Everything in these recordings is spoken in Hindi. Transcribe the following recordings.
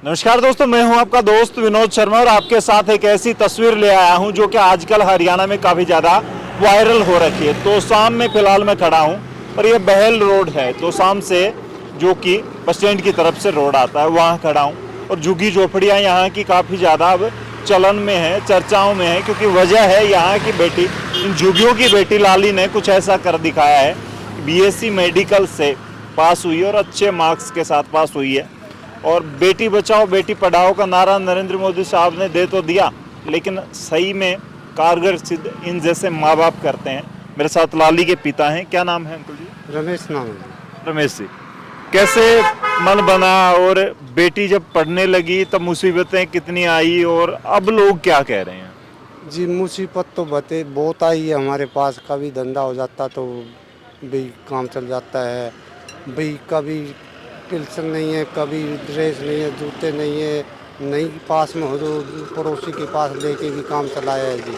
नमस्कार दोस्तों, मैं हूं आपका दोस्त विनोद शर्मा और आपके साथ एक ऐसी तस्वीर ले आया हूं जो कि आजकल हरियाणा में काफ़ी ज़्यादा वायरल हो रखी है। तोशाम में फ़िलहाल मैं खड़ा हूं और ये बहल रोड है। तोशाम से जो कि बस स्टैंड की तरफ से रोड आता है, वहां खड़ा हूं और झुग्गी झोपड़ियाँ यहाँ की काफ़ी ज़्यादा अब चलन में है, चर्चाओं में है, क्योंकि वजह है यहाँ की बेटी, इन झुग्गियों की बेटी लाली ने कुछ ऐसा कर दिखाया है। बीएससी मेडिकल से पास हुई और अच्छे मार्क्स के साथ पास हुई है और बेटी बचाओ बेटी पढ़ाओ का नारा नरेंद्र मोदी साहब ने दे तो दिया, लेकिन सही में कारगर सिद्ध इन जैसे माँ बाप करते हैं। मेरे साथ लाली के पिता हैं। क्या नाम है अंकुल जी? रमेश नाम है। रमेश जी, कैसे मन बना और बेटी जब पढ़ने लगी तब मुसीबतें कितनी आई और अब लोग क्या कह रहे हैं? जी मुसीबत तो बहुत आई है हमारे पास। कभी धंधा हो जाता तो भी काम चल जाता है, भाई कभी पेंशन नहीं है, कभी ड्रेस नहीं है, जूते नहीं है, नहीं पास में हो तो पड़ोसी के पास लेके भी काम चलाया है जी।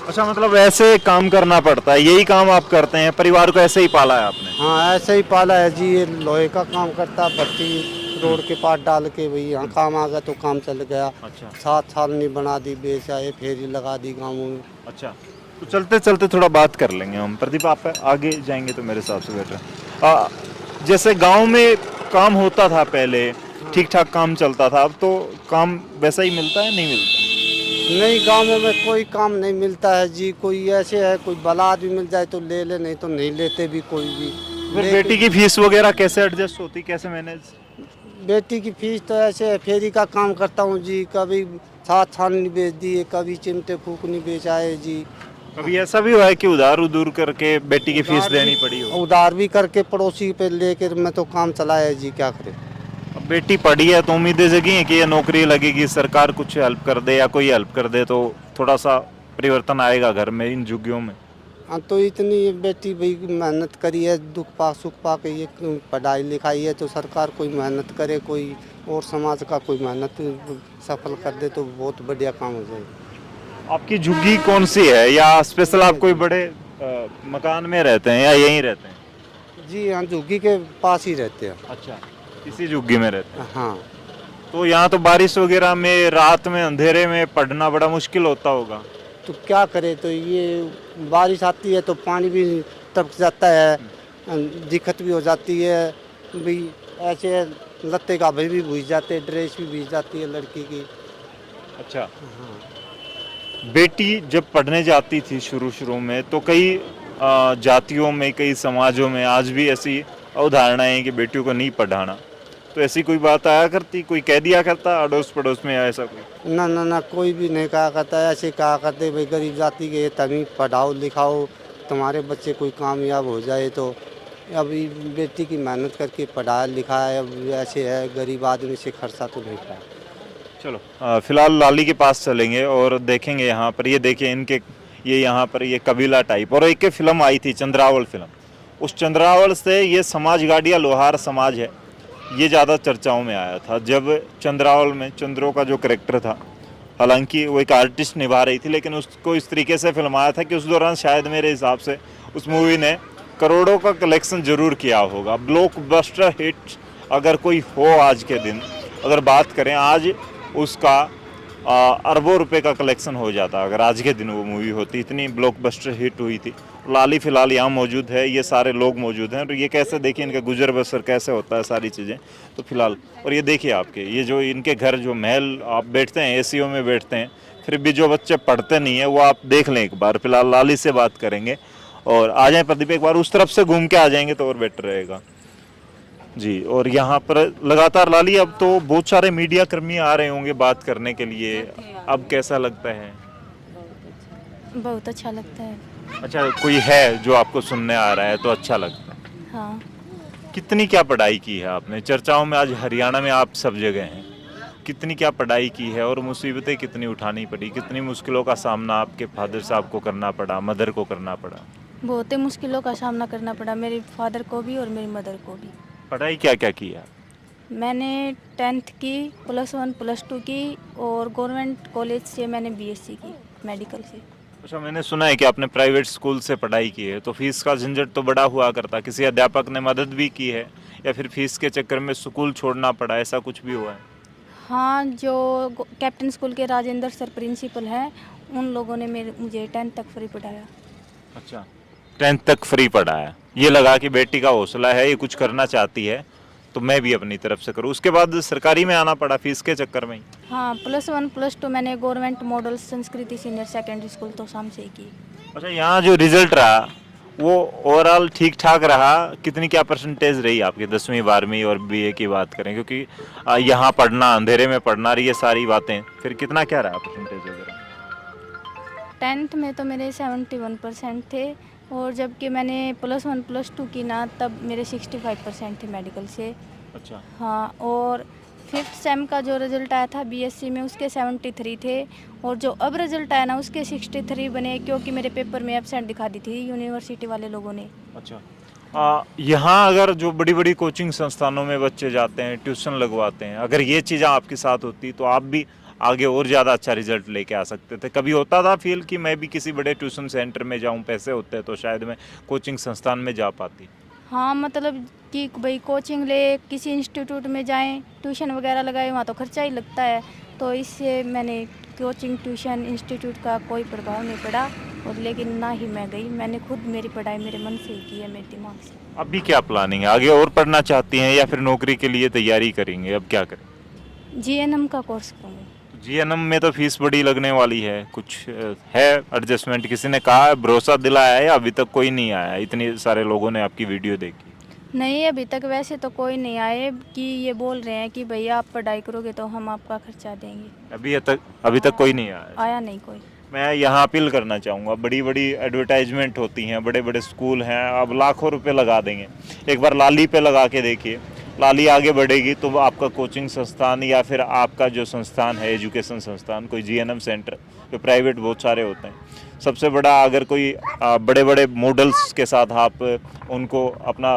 अच्छा, मतलब ऐसे काम करना पड़ता है, यही काम आप करते हैं, परिवार को ऐसे ही पाला है आपने? हाँ ऐसे ही पाला है जी। ये लोहे का काम करता है, भट्टी रोड के पास डाल के भाई यहाँ काम आ गया तो काम चल गया। अच्छा 7 साल नहीं बना दी, बेचाए फेरी लगा दी गाँव में। अच्छा, तो चलते चलते थोड़ा बात कर लेंगे हम। प्रदीप, आप आगे जाएंगे तो मेरे हिसाब से बेटर। जैसे गांव में काम होता था पहले, ठीक ठाक काम चलता था, अब तो काम वैसा ही मिलता है, नहीं मिलता? नहीं, गाँव में कोई काम नहीं मिलता है जी। कोई ऐसे है, कोई भला आदमी मिल जाए तो ले ले, नहीं तो नहीं लेते भी कोई भी। फिर बेटी की फीस वगैरह कैसे एडजस्ट होती, कैसे मैनेज? बेटी की फीस तो ऐसे है, फेरी का काम करता हूँ जी। कभी 7 छाननी बेच दिए, कभी चिमटे फूकनी बेचाए जी। कभी ऐसा भी हुआ है कि उधार उधूर करके बेटी की फीस देनी पड़ी हो? उधार भी करके पड़ोसी पे लेकर मैं तो काम चलाया जी, क्या करे। अब बेटी पढ़ी है तो उम्मीदें जगी हैं कि ये नौकरी लगेगी, सरकार कुछ हेल्प कर दे या कोई हेल्प कर दे तो थोड़ा सा परिवर्तन आएगा घर में, इन झुग्गियों में। हाँ तो इतनी ये बेटी भाई मेहनत करी है, दुख पा सुख पा के ये पढ़ाई लिखाई है, तो सरकार कोई मेहनत करे, कोई और समाज का कोई मेहनत सफल कर दे तो बहुत बढ़िया काम हो जाएगा। आपकी झुग्गी कौन सी है, या स्पेशल आप कोई बड़े मकान में रहते हैं या यहीं रहते हैं? जी हाँ, झुग्गी के पास ही रहते हैं। अच्छा, इसी झुग्गी में रहते हैं। हाँ तो यहाँ तो बारिश वगैरह में रात में अंधेरे में पढ़ना बड़ा मुश्किल होता होगा। तो क्या करे, तो ये बारिश आती है तो पानी भी टपक जाता है, दिक्कत भी हो जाती है भाई। ऐसे लत्ते का भाई भी भीग जाते, ड्रेस भी भीग जाती है लड़की की। अच्छा, हाँ बेटी जब पढ़ने जाती थी शुरू शुरू में तो कई जातियों में, कई समाजों में आज भी ऐसी अवधारणाएं हैं कि बेटियों को नहीं पढ़ाना, तो ऐसी कोई बात आया करती, कोई कह दिया करता अड़ोस पड़ोस में या ऐसा कोई? ना ना ना, कोई भी नहीं कहा करता है। ऐसे कहा करते भाई गरीब जाति के तभी पढ़ाओ लिखाओ, तुम्हारे बच्चे कोई कामयाब हो जाए तो। अभी बेटी की मेहनत करके पढ़ाया लिखाया, अब ऐसे है गरीब आदमी से खर्चा तो नहीं पाया। चलो फिलहाल लाली के पास चलेंगे और देखेंगे। यहाँ पर ये देखिए इनके, ये यहाँ पर ये कबीला टाइप, और एक फिल्म आई थी चंद्रावल फिल्म, उस चंद्रावल से ये समाज गाड़िया लोहार समाज है, ये ज़्यादा चर्चाओं में आया था। जब चंद्रावल में चंद्रो का जो कैरेक्टर था, हालांकि वो एक आर्टिस्ट निभा रही थी, लेकिन उसको इस तरीके से फिल्माया था कि उस दौरान शायद मेरे हिसाब से उस मूवी ने करोड़ों का कलेक्शन जरूर किया होगा। ब्लॉकबस्टर हिट अगर कोई हो आज के दिन, अगर बात करें आज, उसका अरबों रुपए का कलेक्शन हो जाता अगर आज के दिन वो मूवी होती, इतनी ब्लॉकबस्टर हिट हुई थी। लाली फिलहाल यहाँ मौजूद है, ये सारे लोग मौजूद हैं, और ये कैसे देखिए इनका गुजर बसर कैसे होता है, सारी चीज़ें तो फिलहाल। और ये देखिए आपके ये जो इनके घर, जो महल आप बैठते हैं एसीओ में बैठते हैं, फिर भी जो बच्चे पढ़ते नहीं है वो आप देख लें एक बार। फिलहाल लाली से बात करेंगे और आ जाएँ प्रदीप, एक बार उस तरफ से घूम के आ जाएंगे तो और बेटर रहेगा जी। और यहाँ पर लगातार लाली, अब तो बहुत सारे मीडिया कर्मी आ रहे होंगे बात करने के लिए, अब कैसा लगता है? बहुत अच्छा लगता है। अच्छा, कोई है जो आपको सुनने आ रहा है तो अच्छा लगता है? हाँ। कितनी क्या पढ़ाई की है आपने? चर्चाओं में आज हरियाणा में आप सब जगह हैं, कितनी क्या पढ़ाई की है और मुसीबतें कितनी उठानी पड़ी, कितनी मुश्किलों का सामना आपके फादर साहब को करना पड़ा, मदर को करना पड़ा? बहुत ही मुश्किलों का सामना करना पड़ा, मेरे फादर को भी और मेरी मदर को भी। पढ़ाई क्या क्या की है? मैंने 10th की, +1 +2 की, और गवर्नमेंट कॉलेज से मैंने बीएससी की मेडिकल से। अच्छा, मैंने सुना है कि आपने प्राइवेट स्कूल से पढ़ाई की है, तो फीस का झंझट तो बड़ा हुआ करता, किसी अध्यापक ने मदद भी की है या फिर फीस के चक्कर में स्कूल छोड़ना पड़ा, ऐसा कुछ भी हुआ है? हाँ, जो कैप्टन स्कूल के राजेंद्र सर प्रिंसिपल हैं, उन लोगों ने मुझे 10th तक फ्री पढ़ाया। अच्छा, 10th तक फ्री पढ़ाया, ये लगा कि बेटी का हौसला है, ये कुछ करना चाहती है तो मैं भी अपनी तरफ से करूँ। उसके बाद सरकारी में आना पड़ा फीस के चक्कर में ही। हाँ, +1 +2 मैंने गवर्नमेंट मॉडल संस्कृति सीनियर सेकेंडरी स्कूल तोशाम से की। अच्छा, यहाँ जो रिजल्ट रहा वो ओवरऑल ठीक ठाक रहा? कितनी क्या परसेंटेज रही आपकी 10वीं 12वीं और बीए की बात करें, क्योंकि यहाँ पढ़ना, अंधेरे में पढ़ना, ये सारी बातें, फिर कितना क्या रहा परसेंटेज वगैरह? 10th में तो मेरे 71% थे, और जबकि मैंने +1 +2 की ना, तब मेरे 65% थे मेडिकल से। अच्छा। हाँ, और 5th सेम का जो रिज़ल्ट आया था बीएससी में, उसके 73 थे, और जो अब रिज़ल्ट आया ना उसके 63 बने, क्योंकि मेरे पेपर में एब्सेंट दिखा दी थी यूनिवर्सिटी वाले लोगों ने। अच्छा, यहाँ अगर जो बड़ी बड़ी कोचिंग संस्थानों में बच्चे जाते हैं, ट्यूशन लगवाते हैं, अगर ये चीज़ें आपके साथ होती तो आप भी आगे और ज़्यादा अच्छा रिजल्ट लेके आ सकते थे? कभी होता था फील कि मैं भी किसी बड़े ट्यूशन सेंटर में जाऊँ, पैसे होते तो शायद मैं कोचिंग संस्थान में जा पाती? हाँ, मतलब कि भाई कोचिंग ले, किसी इंस्टीट्यूट में जाएं, ट्यूशन वगैरह लगाए, वहाँ तो खर्चा ही लगता है, तो इससे मैंने कोचिंग ट्यूशन इंस्टीट्यूट का कोई प्रभाव नहीं पड़ा, और लेकिन ना ही मैं गई, मैंने खुद मेरी पढ़ाई मेरे मन से ही की है, मेरे दिमाग से। अभी क्या प्लानिंग है? आगे और पढ़ना चाहती हैं या फिर नौकरी के लिए तैयारी करेंगे? अब क्या करें? जीएनएम का कोर्स करूँगी। जीएनएम में तो फीस बड़ी लगने वाली है, कुछ है एडजस्टमेंट? किसी ने कहा है, भरोसा दिलाया है, या अभी तक कोई नहीं आया? इतने सारे लोगों ने आपकी वीडियो देखी। नहीं, अभी तक वैसे तो कोई नहीं आए, कि ये बोल रहे हैं कि भैया आप पढ़ाई करोगे तो हम आपका खर्चा देंगे। अभी तक कोई नहीं आया? आया नहीं कोई। मैं यहाँ अपील करना चाहूँगा, बड़ी बड़ी एडवर्टाइजमेंट होती हैं, बड़े बड़े स्कूल हैं, अब लाखों रुपए लगा देंगे। एक बार लाली पे लगा के देखिए, लाली आगे बढ़ेगी तो आपका कोचिंग संस्थान या फिर आपका जो संस्थान है, एजुकेशन संस्थान, कोई जीएनएम सेंटर, जो प्राइवेट बहुत सारे होते हैं, सबसे बड़ा अगर कोई बड़े बड़े मॉडल्स के साथ आप उनको अपना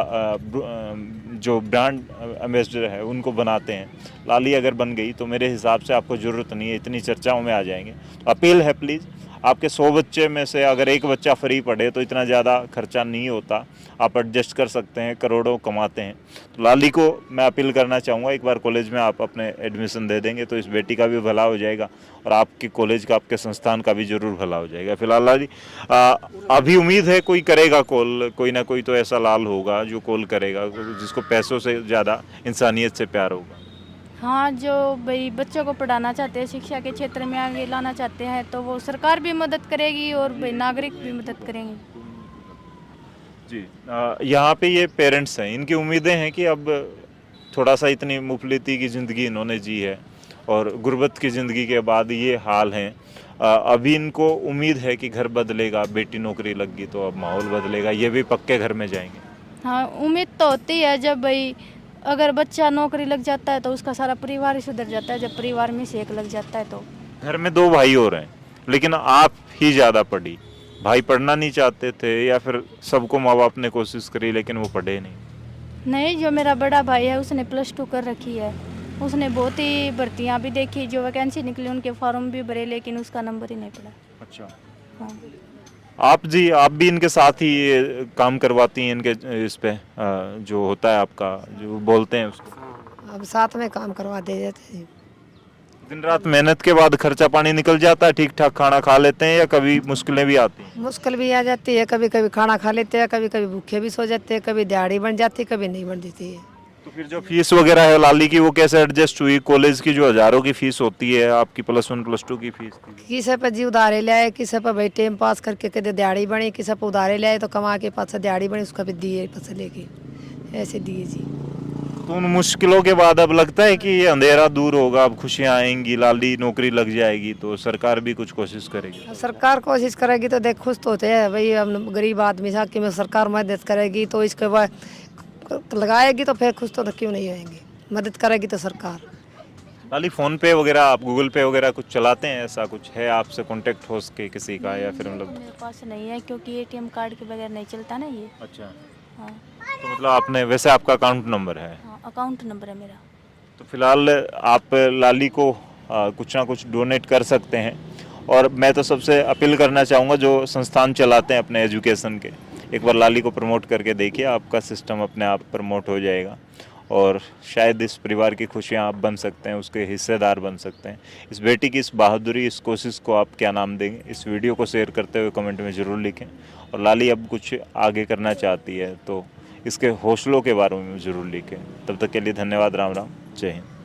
जो ब्रांड एम्बेसडर है उनको बनाते हैं, लाली अगर बन गई तो मेरे हिसाब से आपको ज़रूरत नहीं है, इतनी चर्चाओं में आ जाएंगे। तो अपील है, प्लीज़, आपके 100 बच्चे में से अगर एक बच्चा फ्री पढ़े तो इतना ज़्यादा खर्चा नहीं होता, आप एडजस्ट कर सकते हैं, करोड़ों कमाते हैं। तो लाली को मैं अपील करना चाहूँगा, एक बार कॉलेज में आप अपने एडमिशन दे देंगे तो इस बेटी का भी भला हो जाएगा और आपके कॉलेज का, आपके संस्थान का भी ज़रूर भला हो जाएगा। फिलहाल लाली, अभी उम्मीद है कोई करेगा कॉल, कोई ना कोई तो ऐसा लाल होगा जो कॉल करेगा, जिसको पैसों से ज़्यादा इंसानियत से प्यार होगा। हाँ, जो भाई बच्चों को पढ़ाना चाहते हैं, शिक्षा के क्षेत्र में आगे लाना चाहते हैं, तो वो सरकार भी मदद करेगी और भाई नागरिक भी मदद करेंगे। जी, यहाँ पे ये पेरेंट्स हैं, इनकी उम्मीदें हैं कि अब थोड़ा सा, इतनी मुफलिती की ज़िंदगी इन्होंने जी है और गुर्बत की ज़िंदगी के बाद ये हाल हैं, अभी इनको उम्मीद है कि घर बदलेगा, बेटी नौकरी लग गई तो अब माहौल बदलेगा, ये भी पक्के घर में जाएंगे। हाँ, उम्मीद तो होती है, जब भाई अगर बच्चा नौकरी लग जाता है तो उसका सारा परिवार ही सुधर जाता है, जब परिवार में से एक लग जाता है तो। घर में 2 भाई और हैं, लेकिन आप ही ज़्यादा पढ़ी, भाई पढ़ना नहीं चाहते थे या फिर सबको माँ बाप ने कोशिश करी लेकिन वो पढ़े नहीं? जो मेरा बड़ा भाई है उसने +2 कर रखी है, उसने बहुत ही भर्तियाँ भी देखी, जो वैकेंसी निकली उनके फॉर्म भी भरे, लेकिन उसका नंबर ही नहीं पड़ा। अच्छा। हाँ। आप भी इनके साथ ही काम करवाती हैं, इनके इस पे जो होता है आपका, जो बोलते हैं उसको? अब साथ में काम करवा दे जाते हैं। दिन रात मेहनत के बाद खर्चा पानी निकल जाता है, ठीक ठाक खाना खा लेते हैं या कभी मुश्किलें भी आती हैं? मुश्किल भी आ जाती है, कभी कभी खाना खा लेते हैं, कभी कभी भूखे भी सो जाते हैं, कभी दिहाड़ी बन जाती है, कभी नहीं बन जाती है। तो फिर जो फीस वगैरह है लाली की, वो कैसे एडजस्ट हुई? कॉलेज की जो हज़ारों की फीस होती है, आपकी +1 +2 की फीस थी? किसी पर जी उधारे ले आए, किसी पर भाई टाइम पास करके कदे दिहाड़ी बनी, किसी पर उधारे ले आए तो कमा के पास दिहाड़ी बनी, उसका भी दिए पैसे लेके, ऐसे दिए जी। तो उन मुश्किलों के बाद अब लगता है कि ये अंधेरा दूर होगा, अब खुशियाँ आएंगी, लाली नौकरी लग जाएगी, तो सरकार भी कुछ कोशिश करेगी? सरकार कोशिश करेगी तो देख खुश तो होते हैं भाई, हम गरीब आदमी था कि सरकार मदद करेगी तो इसके बाद लगाएगी तो फिर खुश तो क्यों नहीं होंगे, मदद करेगी तो सरकार। लाली, फ़ोन पे वगैरह आप गूगल पे वगैरह कुछ चलाते हैं? ऐसा कुछ है आपसे कांटेक्ट हो सके किसी का, या फिर मतलब? मेरे पास नहीं है, क्योंकि एटीएम कार्ड के बगैर नहीं चलता ना ये। अच्छा। हाँ। तो मतलब आपने, वैसे आपका अकाउंट नंबर है? हाँ, अकाउंट नंबर है मेरा। तो फिलहाल आप लाली को कुछ ना कुछ डोनेट कर सकते हैं, और मैं तो सबसे अपील करना चाहूँगा जो संस्थान चलाते हैं अपने एजुकेशन के, एक बार लाली को प्रमोट करके देखिए, आपका सिस्टम अपने आप प्रमोट हो जाएगा और शायद इस परिवार की खुशियाँ आप बन सकते हैं, उसके हिस्सेदार बन सकते हैं। इस बेटी की इस बहादुरी, इस कोशिश को आप क्या नाम देंगे? इस वीडियो को शेयर करते हुए कमेंट में ज़रूर लिखें। और लाली अब कुछ आगे करना चाहती है तो इसके हौसलों के बारे में ज़रूर लिखें। तब तक के लिए धन्यवाद। राम राम, जय हिंद।